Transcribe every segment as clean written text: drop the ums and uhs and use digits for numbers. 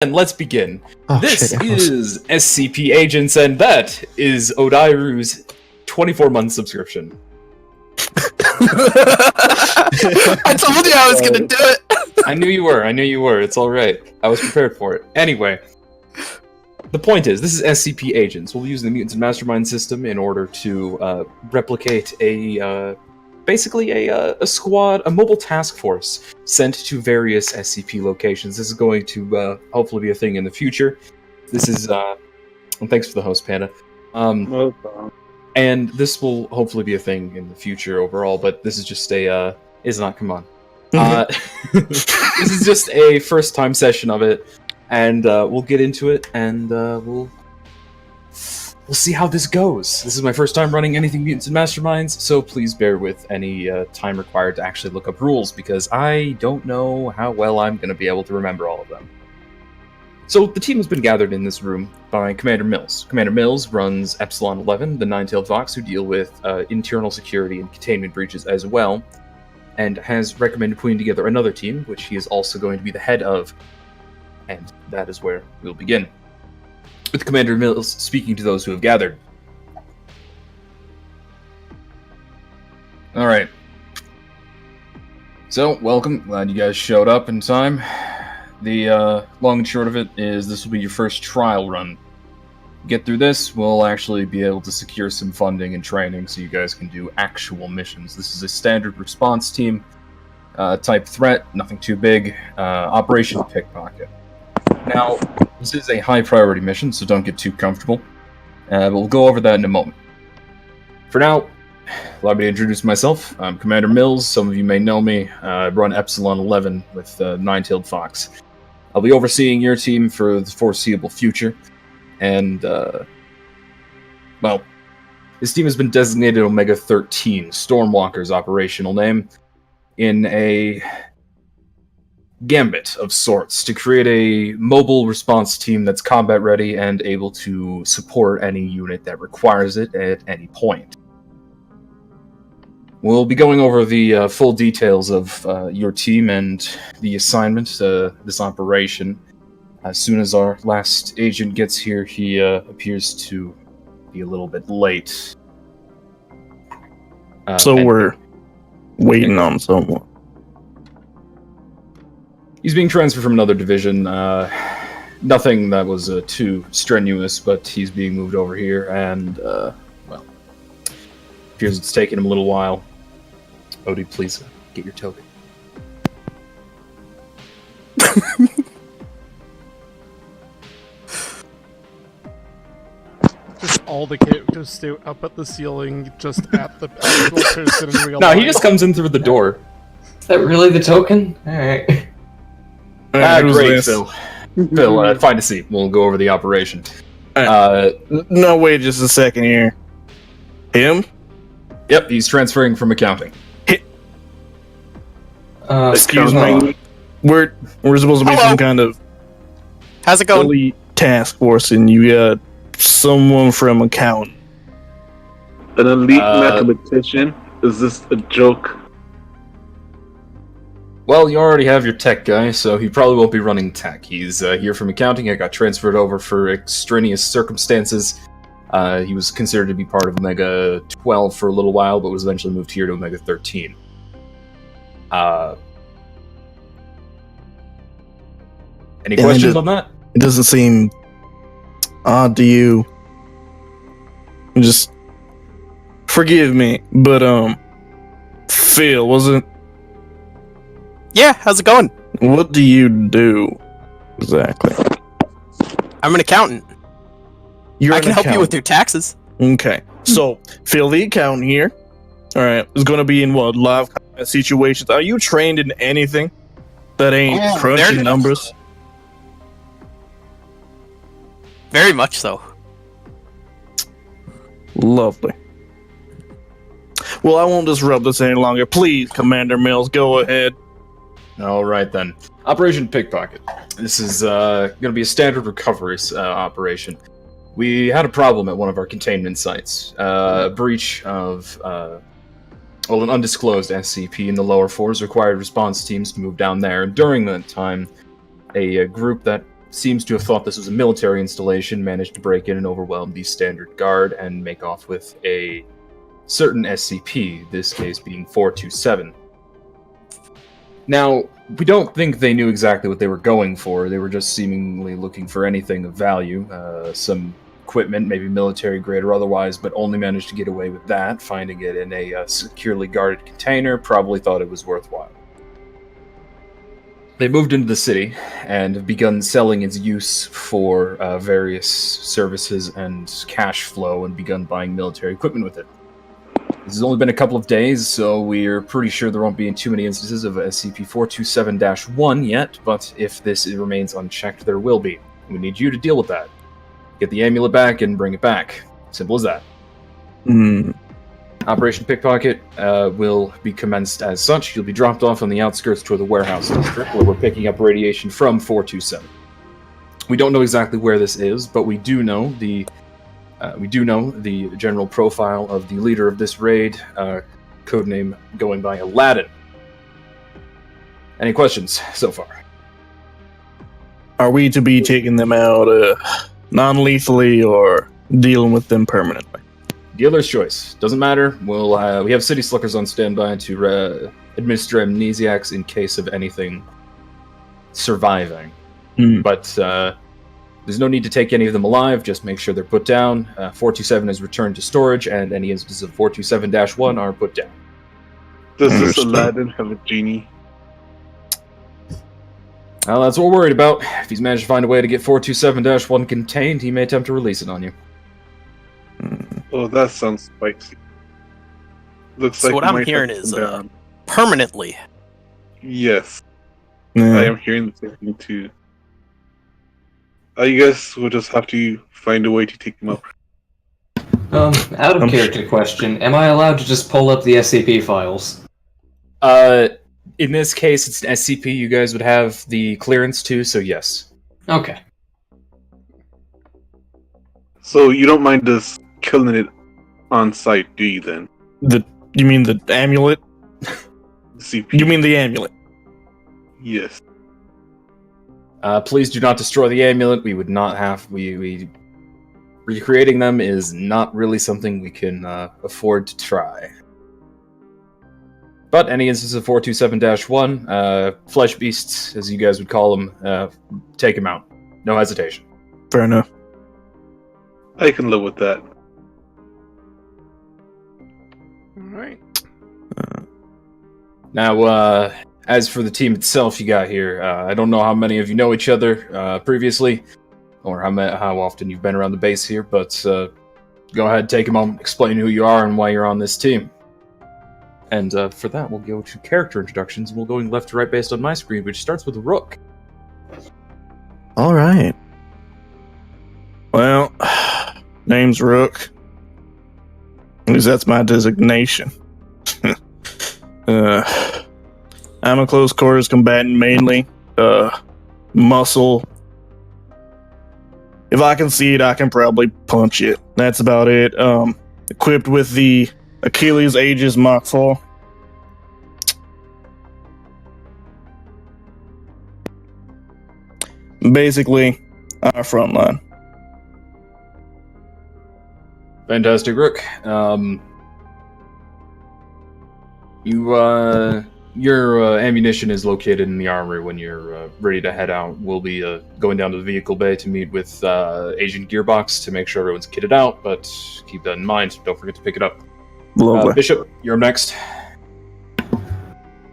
And let's begin. Oh, This shit, is SCP Agents, and that is Odairu's 24-month subscription. I told you I was gonna do it! I knew you were. It's alright. I was prepared for it. Anyway, the point is, this is SCP Agents. We'll use the Mutants and Mastermind system in order to replicate basically a squad, a mobile task force sent to various SCP locations. This is going to hopefully be a thing in the future. This is, and thanks for the host, Panda. No problem. And this will hopefully be a thing in the future overall, but this is just a, is not, come on. This is just a first-time session of it, and we'll get into it, and we'll see how this goes. This is my first time running anything Mutants and Masterminds, so please bear with any time required to actually look up rules, because I don't know how well I'm going to be able to remember all of them. So the team has been gathered in this room by Commander Mills. Commander Mills runs Epsilon 11, the Nine-Tailed Fox, who deal with internal security and containment breaches as well, and has recommended putting together another team, which he is also going to be the head of, and that is where we'll begin. With Commander Mills speaking to those who have gathered. Alright. So, welcome. Glad you guys showed up in time. The long and short of it is this will be your first trial run. Get through this, we'll actually be able to secure some funding and training so you guys can do actual missions. This is a standard response team, type threat, nothing too big, Operation Pickpocket. Now, this is a high priority mission, so don't get too comfortable, but we'll go over that in a moment. For now, allow me to introduce myself. I'm Commander Mills. Some of you may know me. I run Epsilon 11 with Nine-Tailed Fox. I'll be overseeing your team for the foreseeable future, and, well, this team has been designated Omega-13, Stormwalker's operational name, in a gambit of sorts to create a mobile response team that's combat ready and able to support any unit that requires it at any point. We'll be going over the full details of your team and the assignment, this operation. As soon as our last agent gets here, he appears to be a little bit late. So we're waiting on someone. He's being transferred from another division. Nothing that was too strenuous, but he's being moved over here, and, well, appears it's taken him a little while. Odie, please get your token. Just all the characters stay up at the ceiling, just at the actual person in real No, life. he just comes in through the door. Is that really the token? Alright. Great, Phil. Phil, find a seat. We'll go over the operation. No, wait just a second here. Him? Yep, he's transferring from accounting. Excuse me. We're supposed to be some kind of How's it going? elite task force, and you got someone from accounting. An elite mathematician? Is this a joke? Well, you already have your tech guy, so he probably won't be running tech. He's here from accounting. I got transferred over for extraneous circumstances. He was considered to be part of Omega 12 for a little while, but was eventually moved here to Omega 13. Any questions on that? It doesn't seem odd to you. Just forgive me, but Phil, wasn't? Yeah, how's it going? What do you do exactly? I'm an accountant. You're I an can help you with accountant. your taxes. Okay, so Phil, the accountant here. All right, is going to be in what live combat situations? Are you trained in anything that ain't crunching very- numbers? Very much so. Lovely. Well, I won't disrupt this any longer. Please, Commander Mills, go ahead. Alright then. Operation Pickpocket. This is going to be a standard recovery operation. We had a problem at one of our containment sites. A breach of, an undisclosed SCP in the lower floors required response teams to move down there. And during that time, a group that seems to have thought this was a military installation, managed to break in and overwhelm the standard guard and make off with a certain SCP, this case being 427. Now, we don't think they knew exactly what they were going for. They were just seemingly looking for anything of value, some equipment, maybe military grade or otherwise, but only managed to get away with that, finding it in a securely guarded container, probably thought it was worthwhile. They moved into the city and have begun selling its use for various services and cash flow and begun buying military equipment with it. This has only been a couple of days, so we're pretty sure there won't be too many instances of SCP-427-1 yet, but if this remains unchecked, there will be. We need you to deal with that. Get the amulet back and bring it back. Simple as that. Operation Pickpocket will be commenced as such. You'll be dropped off on the outskirts toward the warehouse district, where we're picking up radiation from 427. We don't know exactly where this is, but we do know the general profile of the leader of this raid, codename going by Aladdin. Any questions so far? Are we to be taking them out non-lethally or dealing with them permanently? Dealer's choice. Doesn't matter. We have city slickers on standby to administer amnesiacs in case of anything surviving. But there's no need to take any of them alive. Just make sure they're put down. 427 is returned to storage, and any instances of 427-1 are put down. Does this Aladdin have a genie? Well, that's what we're worried about. If he's managed to find a way to get 427-1 contained, he may attempt to release it on you. Oh, that sounds spicy. Looks So like what we I'm might hearing have to is come down. permanently. Yes, Yeah. I am hearing the same thing too. I guess we'll just have to find a way to take them up. Out of character question, am I allowed to just pull up the SCP files? In this case, it's an SCP. You guys would have the clearance too, so yes. Okay. So you don't mind us killing it on site, do you then? You mean the amulet? CP? You mean the amulet? Yes. Please do not destroy the amulet. We would not have... We recreating them is not really something we can afford to try. But any instance of 427-1, flesh beasts, as you guys would call them, take them out. No hesitation. Fair enough. I can live with that. Alright. Now, as for the team itself you got here, I don't know how many of you know each other previously, or how often you've been around the base here, but go ahead, take a moment, explain who you are and why you're on this team. And for that, we'll go to character introductions, and we'll go left to right based on my screen, which starts with Rook. All right. Well, name's Rook. At least that's my designation. I'm a close quarters combatant mainly. Muscle. If I can see it, I can probably punch it. That's about it. Equipped with the Achilles Aegis Mach 4. Basically, our front line. Fantastic, Rook. Your ammunition is located in the armory when you're ready to head out. We'll be going down to the vehicle bay to meet with Agent Gearbox to make sure everyone's kitted out, but keep that in mind. Don't forget to pick it up. Bishop, you're up next.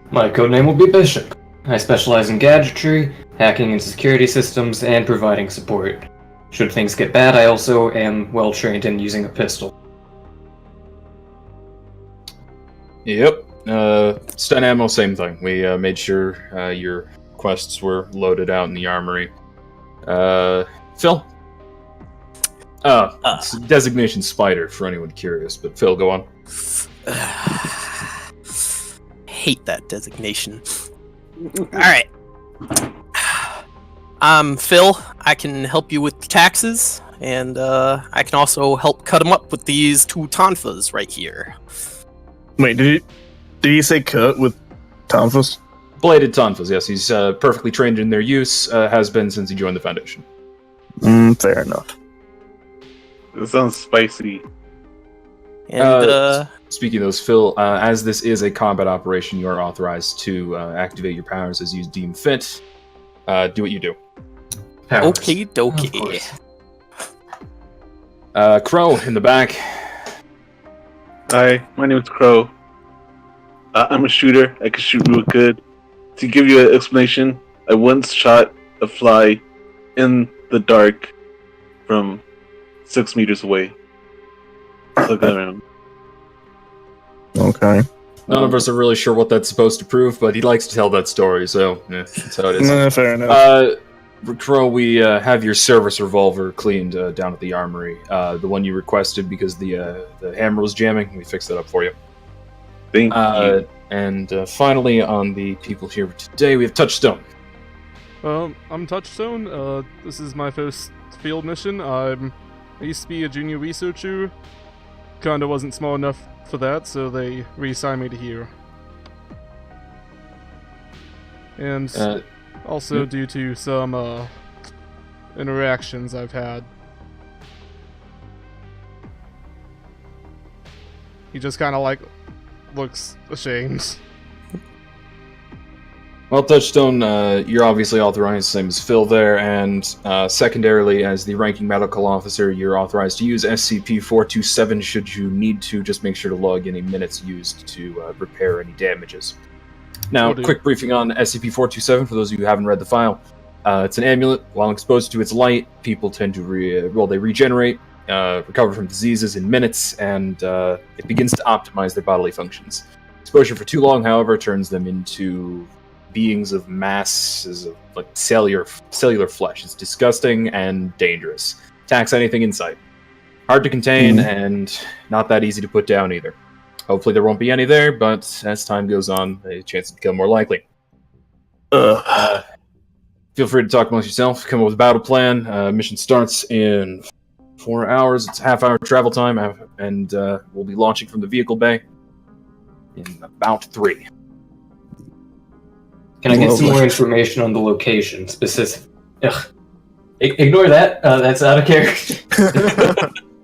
My codename will be Bishop. I specialize in gadgetry, hacking into security systems, and providing support. Should things get bad, I also am well trained in using a pistol. Yep. Stun ammo, same thing. We made sure your quests were loaded out in the armory. Phil? It's designation Spider for anyone curious, but Phil, go on. Hate that designation. Alright. I'm Phil. I can help you with taxes, and I can also help cut them up with these two tonfas right here. Wait, did he say cut with Tonfas? Bladed tonfas, yes. He's perfectly trained in their use, has been since he joined the Foundation. Fair enough. It sounds spicy. And Speaking of those, Phil, as this is a combat operation, you are authorized to activate your powers as you deem fit. Do what you do. Powers. okie Of dokie. course. Crow in the back. Hi, my name is Crow. I'm a shooter. I can shoot real good. To give you an explanation, I once shot a fly in the dark from 6 meters away. Look around. Okay. None of us are really sure what that's supposed to prove, but he likes to tell that story, so that's how it is. Fair enough. Crow, we have your service revolver cleaned down at the armory. The one you requested because the hammer was jamming. We fixed that up for you. Thank you. And finally, on the people here today, we have Touchstone. I'm Touchstone. This is my first field mission. I used to be a junior researcher. Kinda wasn't small enough for that, so they reassigned me to here. And also due to some interactions I've had. He just kind of like looks ashamed. Well, Touchstone, you're obviously authorized, same as Phil there, and secondarily, as the ranking medical officer, you're authorized to use SCP-427 should you need to. Just make sure to log any minutes used to repair any damages. Now, quick briefing on SCP-427 for those of you who haven't read the file. It's an amulet. While exposed to its light, people tend to they regenerate, recover from diseases in minutes, and it begins to optimize their bodily functions. Exposure for too long, however, turns them into beings of masses of like cellular flesh. It's disgusting and dangerous. Attacks anything in sight. Hard to contain and not that easy to put down either. Hopefully there won't be any there, but as time goes on, the chance to become more likely. Feel free to talk amongst yourself, come up with a battle plan. Mission starts in 4 hours. It's a half-hour travel time, and we'll be launching from the vehicle bay in about 3. Can I get some more information on the location? Ignore that. That's out of character.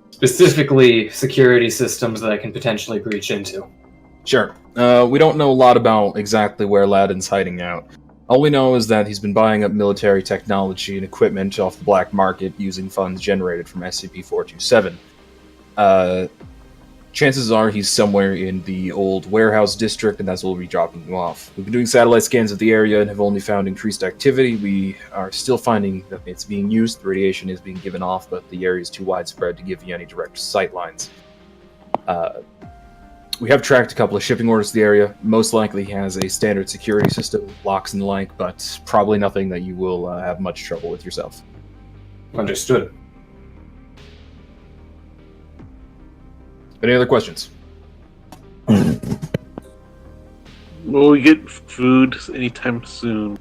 Specifically, security systems that I can potentially breach into. Sure. We don't know a lot about exactly where Ladin's hiding out. All we know is that he's been buying up military technology and equipment off the black market using funds generated from SCP-427. Chances are he's somewhere in the old warehouse district, and that's where we'll be dropping him off. We've been doing satellite scans of the area and have only found increased activity. We are still finding that it's being used, the radiation is being given off, but the area is too widespread to give you any direct sight lines. We have tracked a couple of shipping orders to the area. Most likely he has a standard security system, locks and the like, but probably nothing that you will have much trouble with yourself. Understood. Any other questions? Will we get food anytime soon?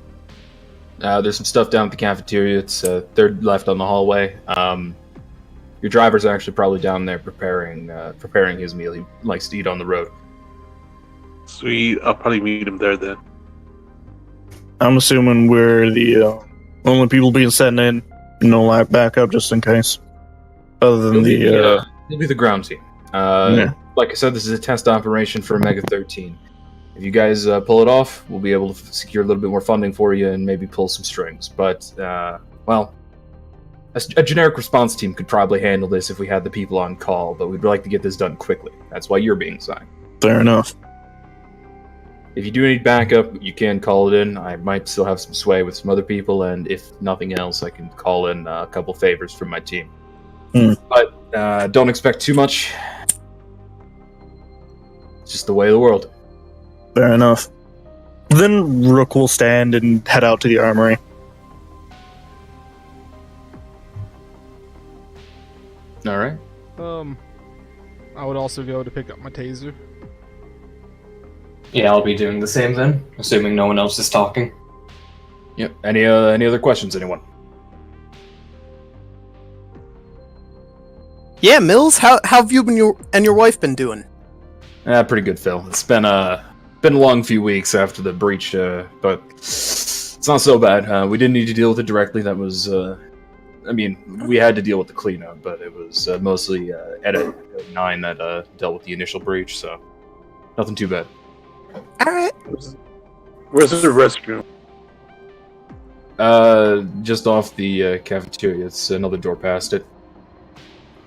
There's some stuff down at the cafeteria. It's third left on the hallway. Your driver's actually probably down there preparing his meal. He likes to eat on the road. Sweet, I'll probably meet him there then. I'm assuming we're the only people being sent in. No live backup, just in case. Other than It'll be the ground team. Yeah. Like I said, this is a test operation for Omega 13. If you guys pull it off, we'll be able to secure a little bit more funding for you and maybe pull some strings. But, well, a generic response team could probably handle this if we had the people on call, but we'd like to get this done quickly. That's why you're being assigned. Fair enough. If you do need backup, you can call it in. I might still have some sway with some other people, and if nothing else, I can call in a couple favors from my team. But don't expect too much. It's just the way of the world. Fair enough. Then Rook will stand and head out to the armory. All right. I would also go to pick up my taser. Yeah, I'll be doing the same then, assuming no one else is talking. Yep. Any other questions, anyone? Yeah, Mills, how have you and your wife been doing? Pretty good, Phil. It's been been a long few weeks after the breach, but it's not so bad. We didn't need to deal with it directly. That was, I mean, we had to deal with the cleanup, but it was mostly Edit 9 that dealt with the initial breach, so nothing too bad. Alright. Where's the restroom? Just off the cafeteria. It's another door past it.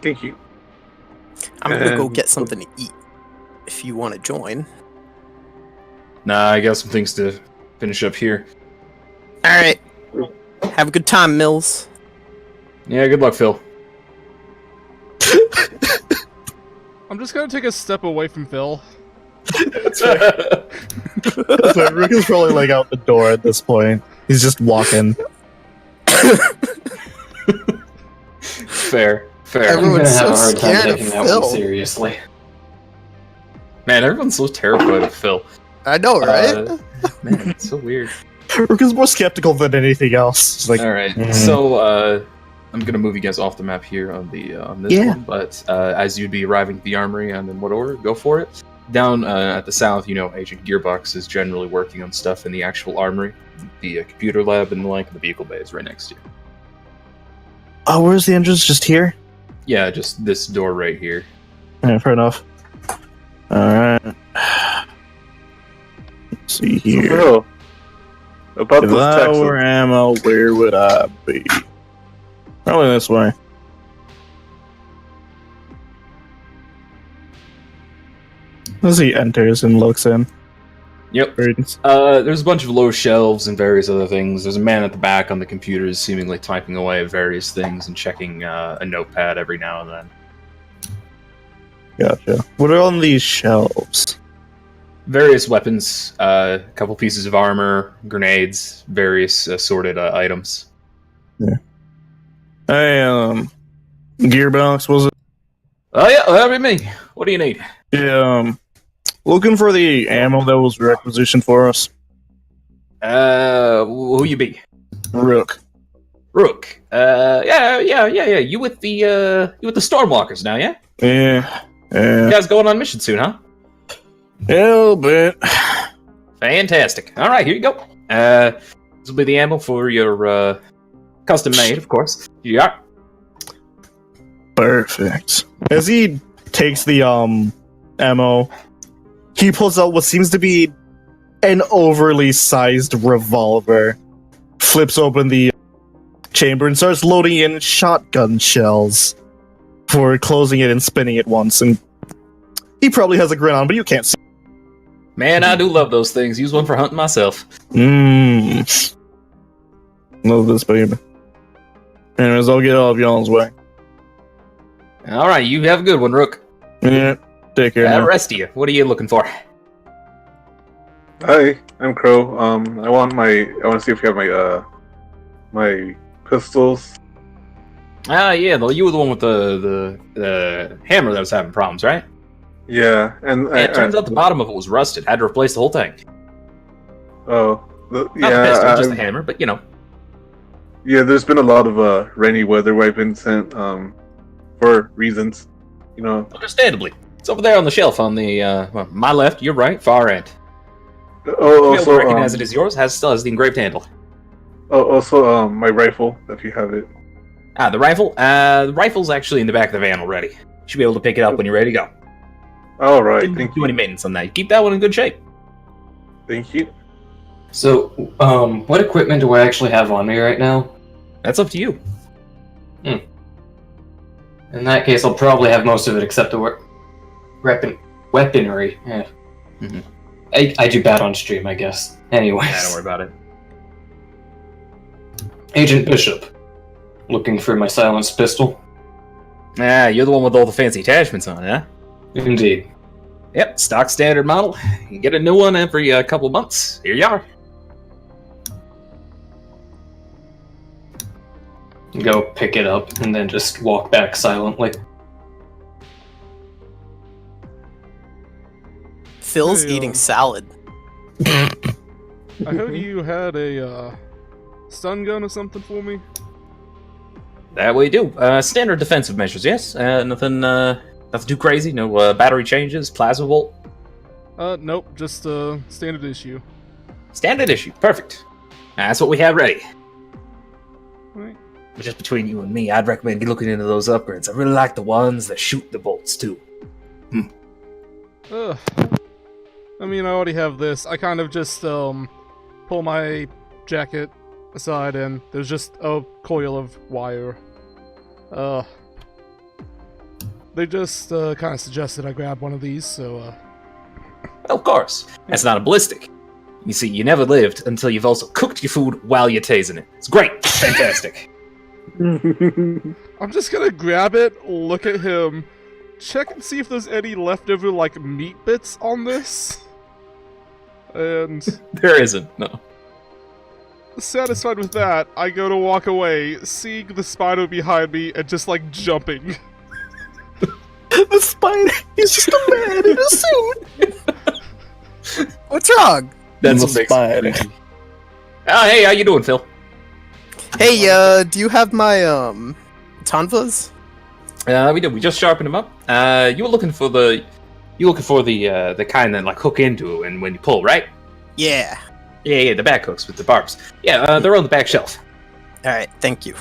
Thank you. I'm gonna go get something to eat. If you want to join. Nah, I got some things to finish up here. Alright. Have a good time, Mills. Yeah, good luck, Phil. I'm just gonna take a step away from Phil. So Rook is probably like out the door at this point. He's just walking. Fair. I'm Everyone's gonna have so a hard time scared of taking that Phil. one seriously. Man, everyone's so terrified of Phil. I know, right? Man, it's so weird. Rook is more skeptical than anything else. It's like, Alright, so, I'm gonna move you guys off the map here on the on this Yeah. one, but as you'd be arriving at the armory, and in what order, go for it. Down at the south, you know, Agent Gearbox is generally working on stuff in the actual armory. The computer lab and the the vehicle bay is right next to you. oh, where's the entrance? Just here? Yeah, just this door right here. Yeah, fair enough. Alright. Let's see So, here. Phil, about If those I taxes. were ammo, where would I be? Probably this way. As he enters and looks in. Yep. Greetings. There's a bunch of low shelves and various other things. There's a man at the back on the computers seemingly typing away at various things and checking a notepad every now and then. Gotcha. What are on these shelves? Various weapons, a couple pieces of armor, grenades, various assorted items. Hey, Gearbox, was it? Oh yeah, that'd be me. What do you need? Yeah, looking for the ammo that was requisitioned for us. Who you be? Rook. Rook. Yeah. You with the Stormwalkers now, yeah? Yeah. You guys going on mission soon, huh? Yeah, a little bit. Fantastic. All right, here you go. This will be the ammo for your custom made, of course. Yeah. Perfect. As he takes the ammo, he pulls out what seems to be an overly sized revolver, flips open the chamber, and starts loading in shotgun shells for closing it and spinning it once. And he probably has a grin on, but you can't see. Man, I do love those things. Use one for hunting myself. Mmm. Love this, baby. Anyways, I'll get all of y'all's way. All right, you have a good one, Rook. Yeah, take care now. Rest of you. What are you looking for? Hi, I'm Crow. I want to see if you have my pistols. Yeah, you were the one with the hammer that was having problems, right? Yeah, and It turns out the bottom of it was rusted. Had to replace the whole thing. Oh, Not the pistol, just the hammer, but you know. Yeah, there's been a lot of rainy weather where I've been sent for reasons, you know. Understandably. It's over there on the shelf on the my left, your right, far end. Oh, You also, recognize it as yours. Still has the engraved handle. also, my rifle, if you have it. The rifle. The rifle's actually in the back of the van already. You should be able to pick it up when you're ready to go. All right, Didn't thank do you. any maintenance on that. You keep that one in good shape. Thank you. So, what equipment do I actually have on me right now? That's up to you. In that case, I'll probably have most of it except the weaponry. Yeah. Mhm. I do bad on stream, I guess. Anyways. Yeah, don't worry about it. Agent Bishop. Looking for my silenced pistol? You're the one with all the fancy attachments on it, huh? Indeed. Yep, stock standard model. You can get a new one every couple months. Here you are. Go pick it up and then just walk back silently. Phil's Hey, eating salad. I heard you had a stun gun or something for me. That we do. Standard defensive measures, yes. Nothing too crazy. No battery changes, plasma bolt. Nope, just standard issue. Standard issue. Perfect. That's what we have ready. Right. But just between you and me, I'd recommend you looking into those upgrades. I really like the ones that shoot the bolts, too. Ugh. I mean, I already have this. I kind of just, pull my jacket aside and there's just a coil of wire. They just, kind of suggested I grab one of these, so, Well, of course. That's not a ballistic. You see, you never lived until you've also cooked your food while you're tasing it. It's great. Fantastic. I'm just gonna grab it, look at him, check and see if there's any leftover, like, meat bits on this. And There isn't, no. satisfied with that, I go to walk away, seeing the spider behind me and just, like, jumping. The spider, he's just a man in a suit. What's wrong? That's The what makes spider. it creepy. Oh, hey, how you doing, Phil? Hey, do you have my, Tonvas? We did. We just sharpened them up. You were looking for the kind that like hook into and when you pull, right? Yeah. Yeah, the back hooks with the barbs. Yeah, they're on the back shelf. Alright, thank you.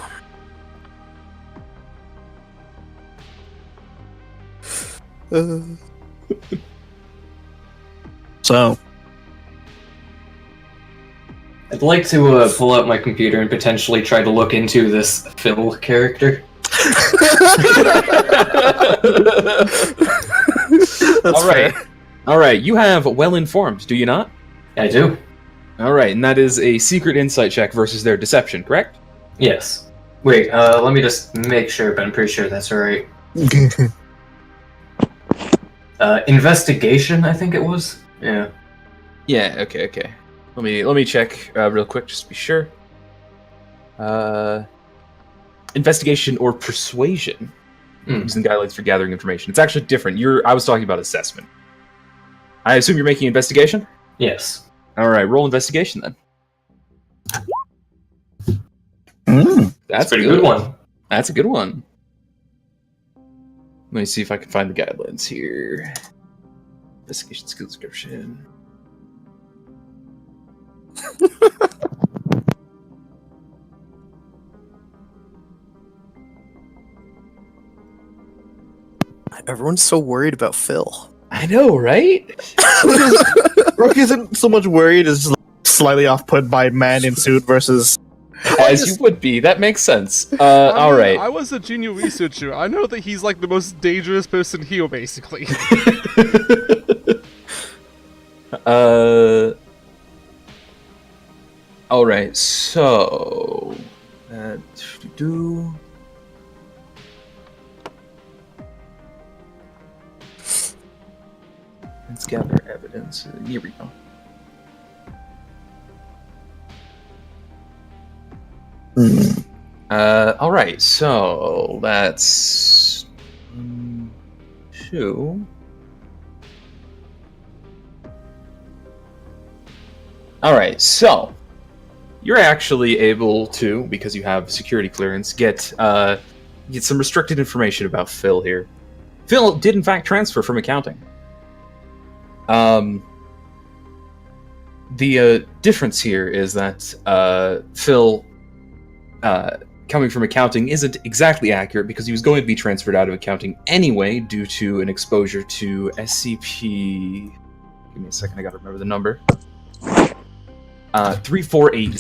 So, I'd like to pull out my computer and potentially try to look into this Phil character. All right. All right. You have well informed, do you not? I do. All right, and that is a secret insight check versus their deception, correct? Yes. Wait, let me just make sure, but I'm pretty sure that's alright. Investigation, I think it was? Yeah. Yeah. Okay. Let me check real quick just to be sure. Investigation or persuasion using guidelines for gathering information. It's actually different. I was talking about assessment. I assume you're making investigation? Yes. All right, roll investigation then. That's Pretty good one. That's a good one. Let me see if I can find the guidelines here. Investigation skill description. Everyone's so worried about Phil. I know, right? Rook isn't so much worried as just slightly off put by man in suit versus. As you would be. That makes sense. I all mean, right. I was a junior researcher. I know that he's like the most dangerous person here, basically. All right. So, let's gather evidence. Here we go. All right. So that's 2. All right. So you're actually able to, because you have security clearance, get some restricted information about Phil here. Phil did in fact transfer from accounting. The difference here is that Phil, coming from accounting, isn't exactly accurate because he was going to be transferred out of accounting anyway due to an exposure to SCP. Give me a second, I gotta remember the number. 3480.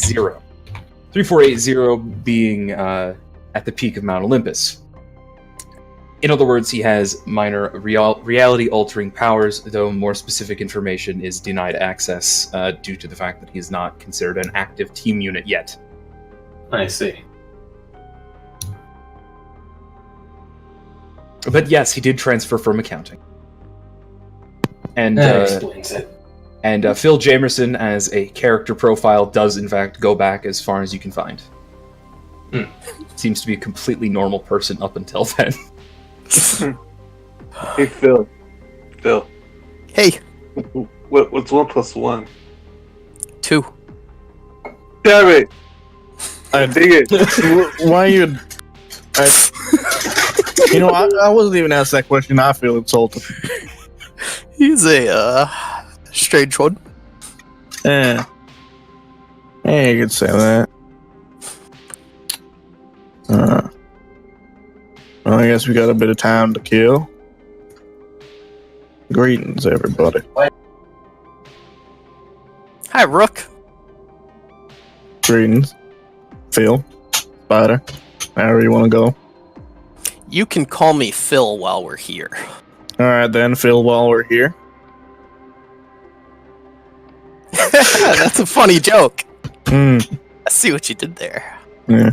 3480 being at the peak of Mount Olympus. In other words, he has minor reality-altering powers, though more specific information is denied access due to the fact that he is not considered an active team unit yet. I see. But yes, he did transfer from accounting. And That explains it. And Phil Jamerson, as a character profile, does in fact go back as far as you can find. Seems to be a completely normal person up until then. Hey, Phil. Phil. Hey, What's 1 plus 1? 2. Damn it! I Dig it. Why are you? I wasn't even asked that question. I feel insulted. He's a, strange one. Yeah. Yeah, you could say that. Well, I guess we got a bit of time to kill. Greetings, everybody. Hi, Rook. Greetings. Phil. Spider. However you want to go. You can call me Phil while we're here. Alright then, Phil, while we're here. That's a funny joke. Hmm. I see what you did there. Yeah.